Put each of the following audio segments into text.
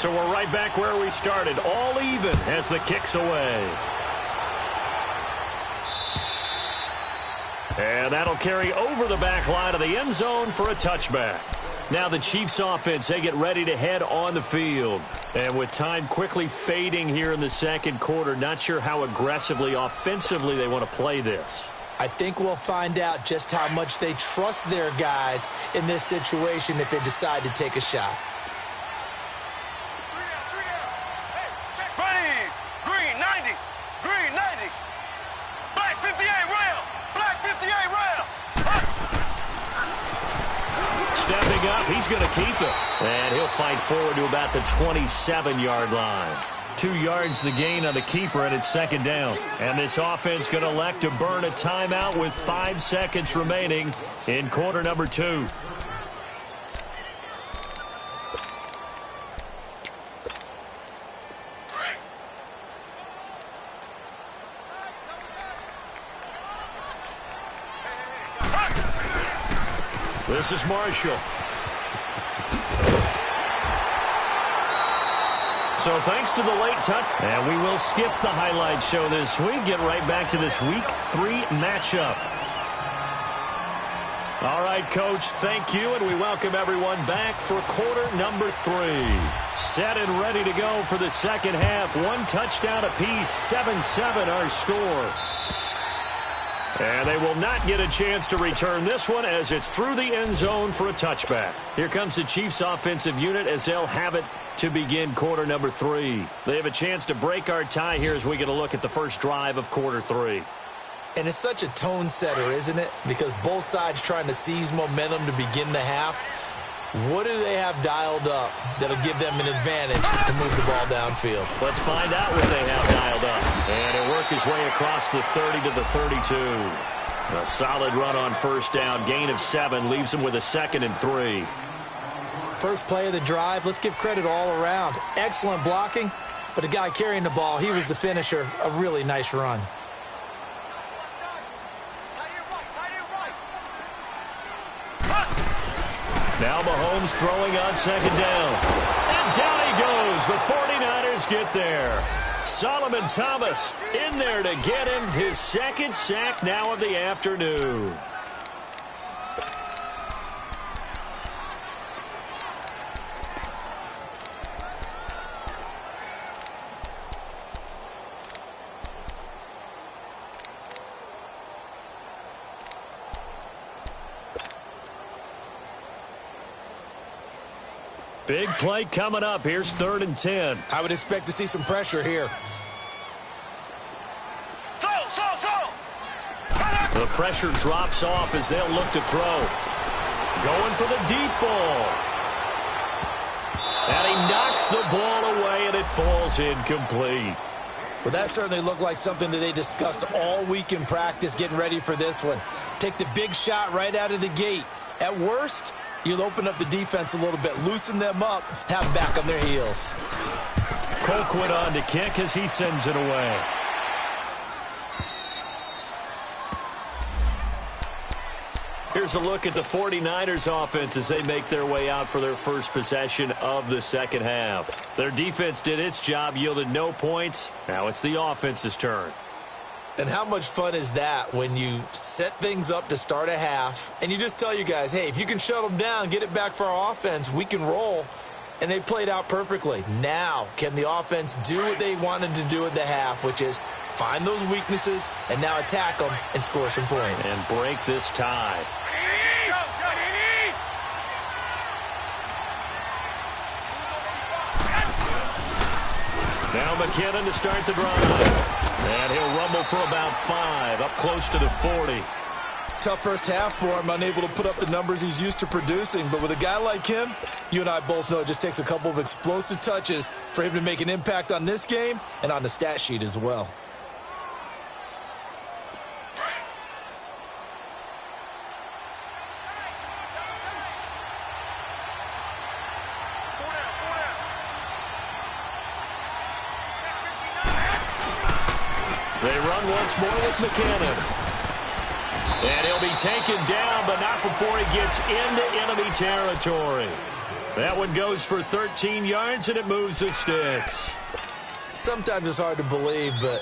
So we're right back where we started, all even as the kick's away. And that'll carry over the back line of the end zone for a touchback. Now the Chiefs offense, they get ready to head on the field. And with time quickly fading here in the second quarter, not sure how aggressively, offensively they want to play this. I think we'll find out just how much they trust their guys in this situation if they decide to take a shot. Stepping up, he's going to keep it. And he'll fight forward to about the 27-yard line. 2 yards the gain on the keeper, and it's second down. And this offense going to elect to burn a timeout with 5 seconds remaining in quarter number 2. This is Marshall. So thanks to the late touch, and we will skip the highlight show this week. Get right back to this Week 3 matchup. All right, Coach, thank you, and we welcome everyone back for quarter number 3. Set and ready to go for the second half. 1 touchdown apiece, 7-7 our score. And they will not get a chance to return this one as it's through the end zone for a touchback. Here comes the Chiefs offensive unit as they'll have it to begin quarter number 3. They have a chance to break our tie here as we get a look at the first drive of quarter 3. And it's such a tone setter, isn't it? Because both sides trying to seize momentum to begin the half. What do they have dialed up that'll give them an advantage to move the ball downfield? Let's find out what they have dialed up. And he'll work his way across the 30 to the 32. A solid run on first down. Gain of 7 leaves him with a 2nd and 3. First play of the drive, let's give credit all around. Excellent blocking, but the guy carrying the ball, he was the finisher. A really nice run. Now Mahomes throwing on second down. And down he goes. The 49ers get there. Solomon Thomas in there to get him his 2nd sack now of the afternoon. Big play coming up. Here's 3rd and 10. I would expect to see some pressure here. The pressure drops off as they'll look to throw. Going for the deep ball. And he knocks the ball away, and it falls incomplete. Well, that certainly looked like something that they discussed all week in practice getting ready for this one. Take the big shot right out of the gate. At worst, you'll open up the defense a little bit, loosen them up, have them back on their heels. Colquitt on to kick as he sends it away. Here's a look at the 49ers offense as they make their way out for their first possession of the second half. Their defense did its job, yielded no points. Now it's the offense's turn. And how much fun is that when you set things up to start a half and you just tell you guys, hey, if you can shut them down, get it back for our offense, we can roll. And they played out perfectly. Now, can the offense do what they wanted to do at the half, which is find those weaknesses and now attack them and score some points. And break this tie. Now McKinnon to start the drive. And he'll rumble for about 5, up close to the 40. Tough first half for him, unable to put up the numbers he's used to producing. But with a guy like him, you and I both know it just takes a couple of explosive touches for him to make an impact on this game and on the stat sheet as well. They run once more with McKinnon. And he'll be taken down, but not before he gets into enemy territory. That one goes for 13 yards, and it moves the sticks. Sometimes it's hard to believe, but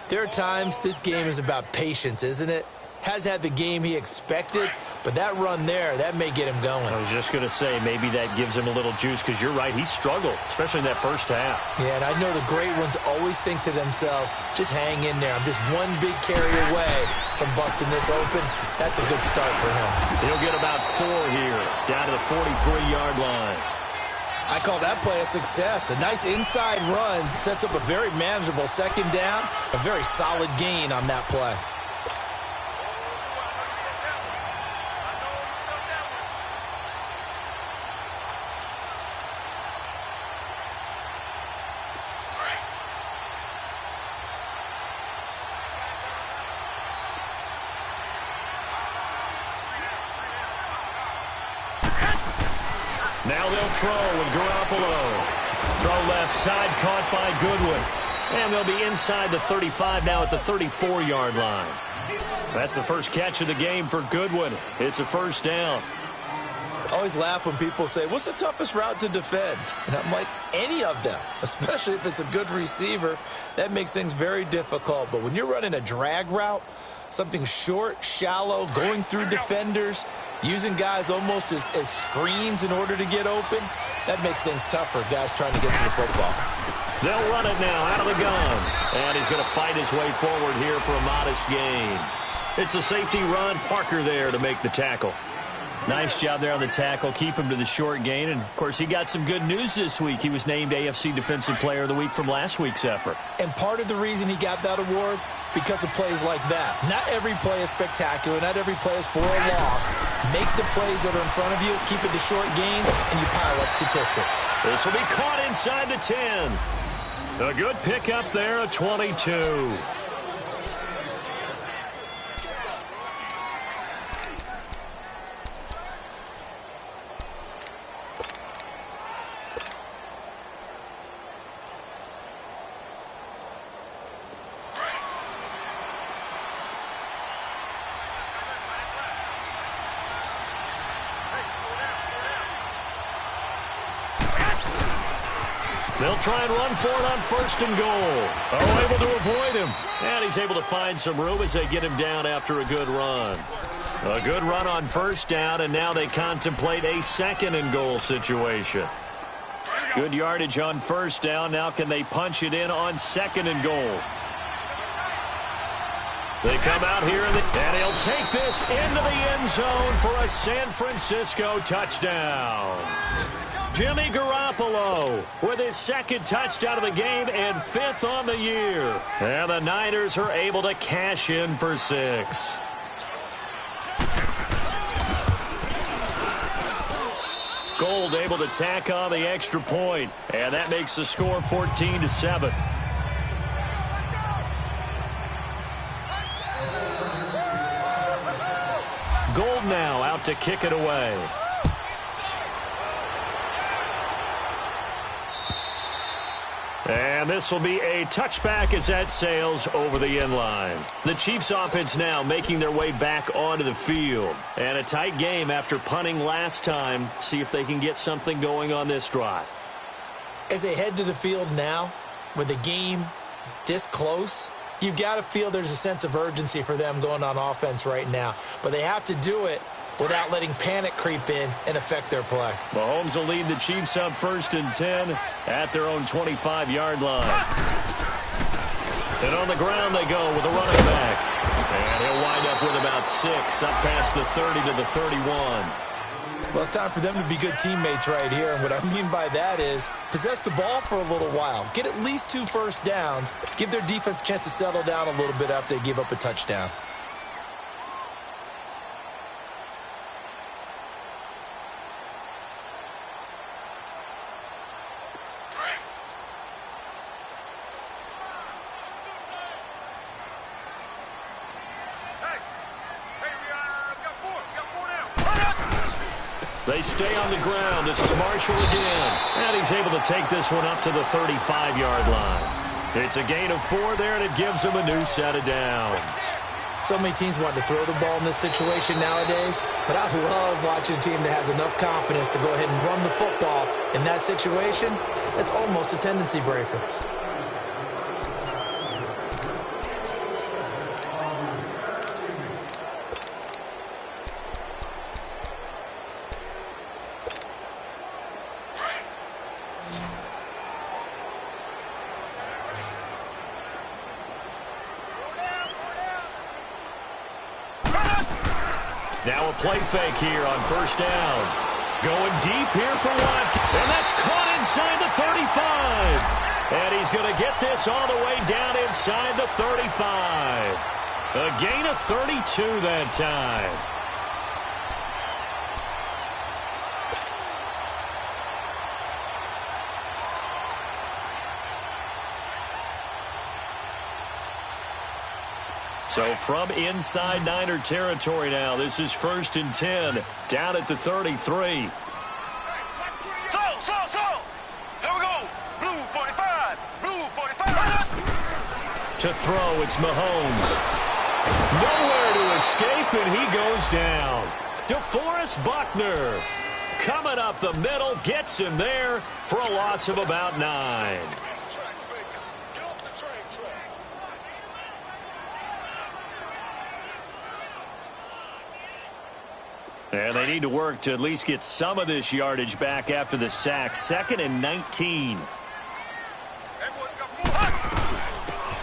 there are times this game is about patience, isn't it? Has had the game he expected, but that run there, that may get him going. I was just going to say, maybe that gives him a little juice, because you're right, he struggled, especially in that first half. Yeah, and I know the great ones always think to themselves, just hang in there. I'm just one big carry away from busting this open. That's a good start for him. He'll get about 4 here, down to the 43-yard line. I call that play a success. A nice inside run sets up a very manageable second down, a very solid gain on that play. Now they'll throw with Garoppolo. Throw left side, caught by Goodwin. And they'll be inside the 35 now at the 34-yard line. That's the first catch of the game for Goodwin. It's a first down. I always laugh when people say, what's the toughest route to defend? And I'm like, any of them, especially if it's a good receiver. That makes things very difficult. But when you're running a drag route, something short, shallow, going through defenders, using guys almost as screens in order to get open, that makes things tougher, guys trying to get to the football. They'll run it now out of the gun. And he's going to fight his way forward here for a modest gain. It's a safety run. Parker there to make the tackle. Nice job there on the tackle. Keep him to the short gain. And, of course, he got some good news this week. He was named AFC Defensive Player of the Week from last week's effort. And part of the reason he got that award, because of plays like that. Not every play is spectacular. Not every play is for a loss. Make the plays that are in front of you, keep it to short gains, and you pile up statistics. This will be caught inside the 10. A good pickup there, a 22. They'll try and run for it on first and goal. Oh, able to avoid him. And he's able to find some room as they get him down after a good run. A good run on first down, and now they contemplate a second and goal situation. Good yardage on first down. Now can they punch it in on second and goal? They come out here, and he'll take this into the end zone for a San Francisco touchdown. Jimmy Garoppolo with his second touchdown of the game and 5th on the year. And the Niners are able to cash in for 6. Gold able to tack on the extra point, and that makes the score 14-7. Gold now out to kick it away. And this will be a touchback as that sails over the end line. The Chiefs offense now making their way back onto the field. And a tight game after punting last time. See if they can get something going on this drive. As they head to the field now, with the game this close, you've got to feel there's a sense of urgency for them going on offense right now. But they have to do it without letting panic creep in and affect their play. Mahomes will lead the Chiefs up 1st and 10 at their own 25-yard line. And on the ground they go with a running back. And he'll wind up with about 6 up past the 30 to the 31. Well, it's time for them to be good teammates right here. And what I mean by that is possess the ball for a little while. Get at least 2 first downs. Give their defense a chance to settle down a little bit after they give up a touchdown. They stay on the ground. This is Marshall again. And he's able to take this one up to the 35-yard line. It's a gain of 4 there, and it gives him a new set of downs. So many teams want to throw the ball in this situation nowadays, but I love watching a team that has enough confidence to go ahead and run the football in that situation. That's almost a tendency breaker. Now a play fake here on first down. Going deep here for Watkins. And that's caught inside the 35. And he's going to get this all the way down inside the 35. A gain of 32 that time. So from inside Niner territory now, this is 1st and 10, down at the 33. So. Here we go. Blue 45. Blue 45. To throw, it's Mahomes. Nowhere to escape, and he goes down. DeForest Buckner coming up the middle, gets him there for a loss of about 9. And they need to work to at least get some of this yardage back after the sack. 2nd and 19.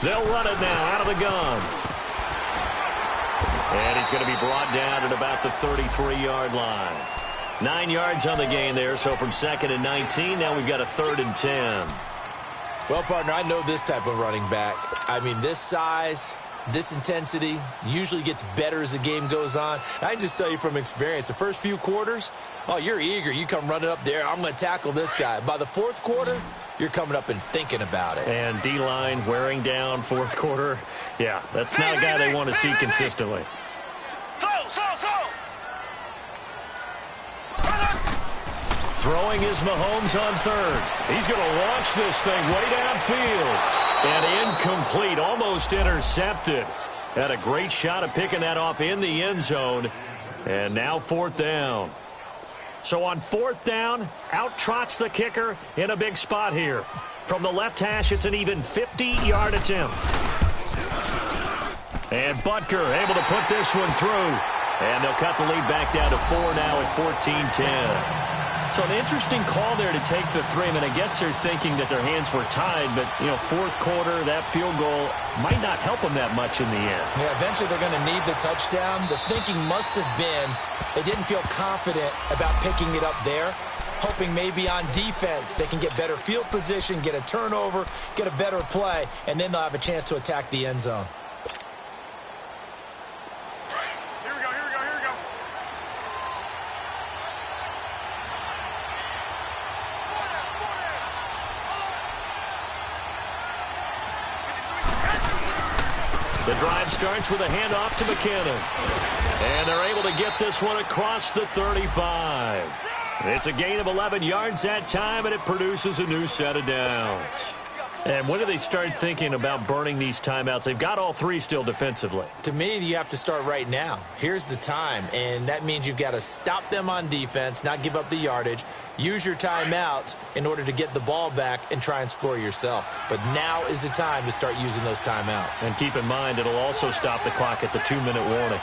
They'll run it now out of the gun. And he's going to be brought down at about the 33-yard line. 9 yards on the gain there, so from 2nd and 19, now we've got a 3rd and 10. Well, partner, I know this type of running back. I mean, this size, this intensity usually gets better as the game goes on. I can just tell you from experience, the first few quarters, oh, you're eager. You come running up there, I'm going to tackle this guy. By the 4th quarter, you're coming up and thinking about it. And D-line wearing down 4th quarter. Yeah, that's not a guy they want to see consistently. Throwing is Mahomes on 3rd. He's going to launch this thing way downfield. And incomplete, almost intercepted. Had a great shot at picking that off in the end zone. And now 4th down. So on 4th down, out trots the kicker in a big spot here. From the left hash, it's an even 50-yard attempt. And Butker able to put this one through. And they'll cut the lead back down to 4 now at 14-10. So an interesting call there to take the 3. I mean, I guess they're thinking that their hands were tied, but, 4th quarter, that field goal might not help them that much in the end. Yeah, eventually they're going to need the touchdown. The thinking must have been they didn't feel confident about picking it up there, hoping maybe on defense they can get better field position, get a turnover, get a better play, and then they'll have a chance to attack the end zone. The drive starts with a handoff to McKinnon. And they're able to get this one across the 35. It's a gain of 11 yards that time, and it produces a new set of downs. And when do they start thinking about burning these timeouts? They've got all 3 still defensively. To me, you have to start right now. Here's the time, and that means you've got to stop them on defense, not give up the yardage, use your timeouts in order to get the ball back and try and score yourself. But now is the time to start using those timeouts. And keep in mind, it'll also stop the clock at the 2-minute warning.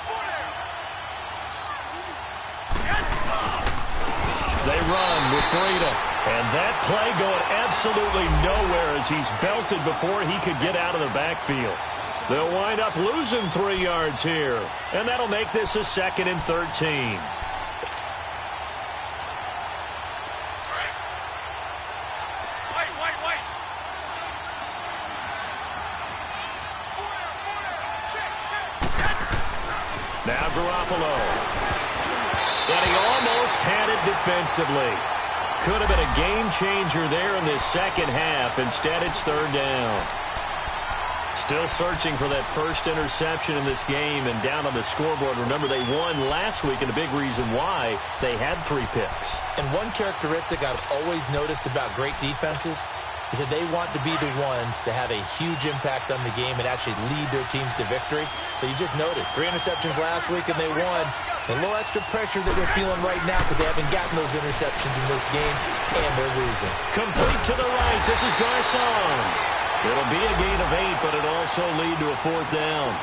They run with Breida. And that play going absolutely nowhere as he's belted before he could get out of the backfield. They'll wind up losing 3 yards here. And that'll make this a 2nd and 13. Now Garoppolo. And he almost had it defensively. Could have been a game changer there in this second half. Instead, it's 3rd down. Still searching for that first interception in this game and down on the scoreboard. Remember, they won last week, and a big reason why they had 3 picks. And one characteristic I've always noticed about great defenses, is that they want to be the ones that have a huge impact on the game and actually lead their teams to victory. So you just noted, 3 interceptions last week and they won. A little extra pressure that they're feeling right now because they haven't gotten those interceptions in this game, and they're losing. Complete to the right. This is Garcon. It'll be a gain of 8, but it'll also lead to a 4th down.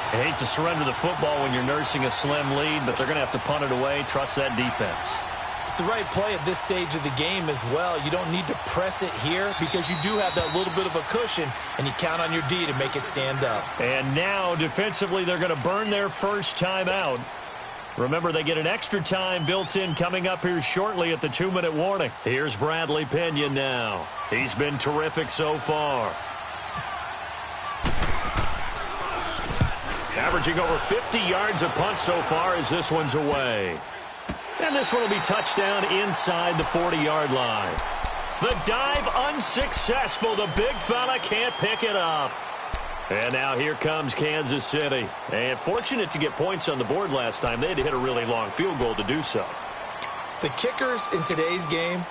I hate to surrender the football when you're nursing a slim lead, but they're going to have to punt it away. Trust that defense. It's the right play at this stage of the game as well. You don't need to press it here because you do have that little bit of a cushion, and you count on your D to make it stand up. And now, defensively, they're going to burn their first time out. Remember, they get an extra time built in coming up here shortly at the 2-minute warning. Here's Bradley Pinion now. He's been terrific so far. Averaging over 50 yards a punt so far as this one's away. And this one will be touchdown inside the 40-yard line. The dive unsuccessful. The big fella can't pick it up. And now here comes Kansas City. And fortunate to get points on the board last time. They had to hit a really long field goal to do so. The kickers in today's game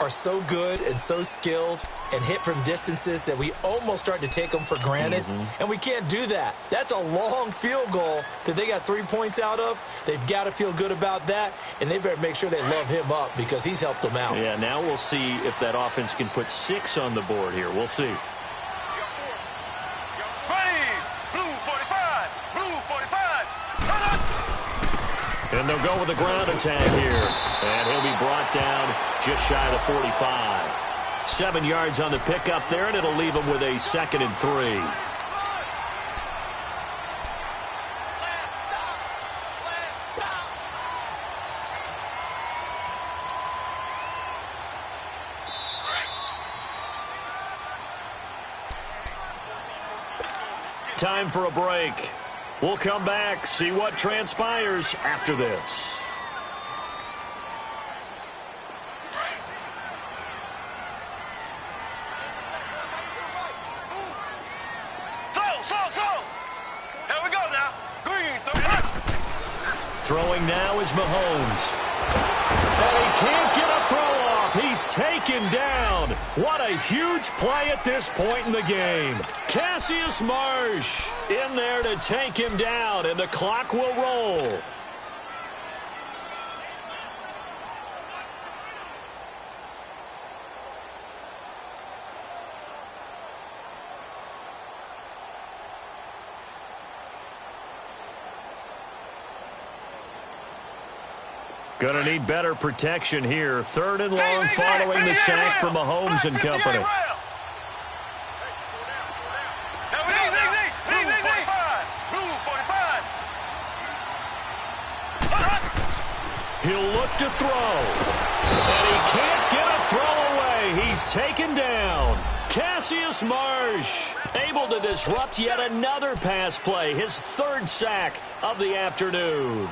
are so good and so skilled and hit from distances that we almost start to take them for granted. And we can't do that. That's a long field goal that they got 3 points out of. They've got to feel good about that, and they better make sure they love him up because he's helped them out. Yeah, now we'll see if that offense can put 6 on the board here. We'll see. And they'll go with the ground attack here. And he'll be brought down just shy of the 45. 7 yards on the pickup there, and it'll leave him with a 2nd and 3. Time for a break. We'll come back, see what transpires after this. Here we go now. Green. Throwing now is Mahomes. And he can't get a throw off. He's taken down. What a huge play at this point in the game. Cassius Marsh in there to take him down, and the clock will roll. Going to need better protection here. 3rd and long following the sack from Mahomes and company. He'll look to throw. And he can't get a throw away. He's taken down. Cassius Marsh able to disrupt yet another pass play. His 3rd sack of the afternoon.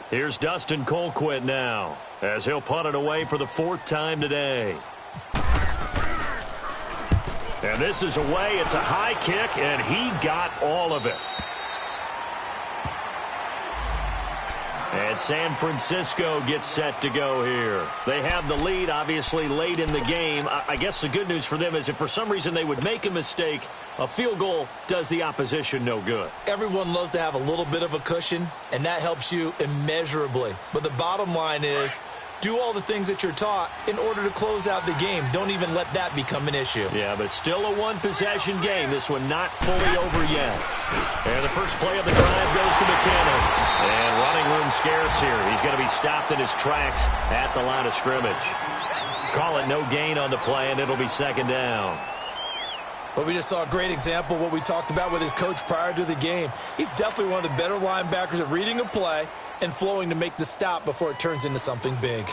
Here's Dustin Colquitt now, as he'll punt it away for the 4th time today. And this is away. It's a high kick, and he got all of it. And San Francisco gets set to go here. They have the lead, obviously, late in the game. I guess the good news for them is if for some reason they would make a mistake, a field goal does the opposition no good. Everyone loves to have a little bit of a cushion, and that helps you immeasurably. But the bottom line is, do all the things that you're taught in order to close out the game. Don't even let that become an issue. Yeah, but still a one-possession game. This one not fully over yet. And the first play of the drive goes to McKinnon. And running room scarce here. He's going to be stopped in his tracks at the line of scrimmage. Call it no gain on the play, and it'll be 2nd down. But we just saw a great example of what we talked about with his coach prior to the game. He's definitely one of the better linebackers at reading a play and flowing to make the stop before it turns into something big.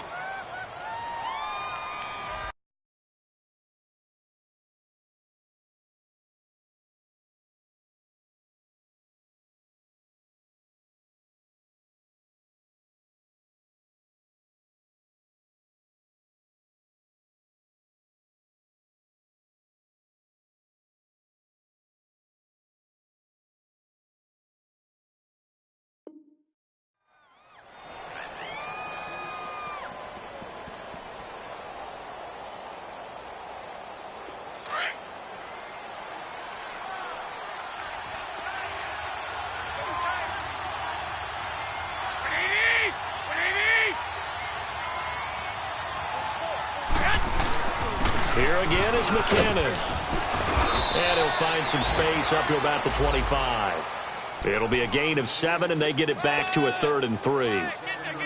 Here again is McKinnon. And he'll find some space up to about the 25. It'll be a gain of 7, and they get it back to a 3rd and 3.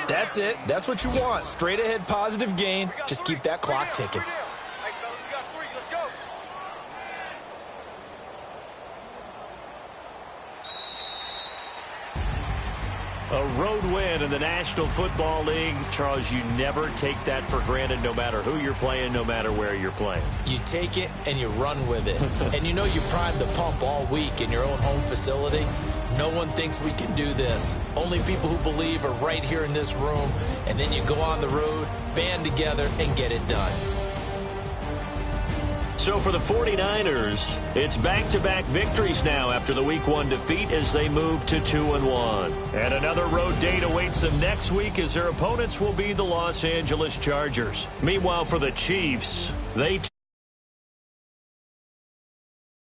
That's it. That's what you want. Straight ahead positive gain. Just keep that clock ticking. A road win in the National Football League. Charles, you never take that for granted no matter who you're playing, no matter where you're playing. You take it and you run with it. And you know you primed the pump all week in your own home facility. No one thinks we can do this. Only people who believe are right here in this room. And then you go on the road, band together, and get it done. So for the 49ers, it's back-to-back victories now after the Week 1 defeat as they move to 2-1. And another road date awaits them next week as their opponents will be the Los Angeles Chargers. Meanwhile, for the Chiefs, they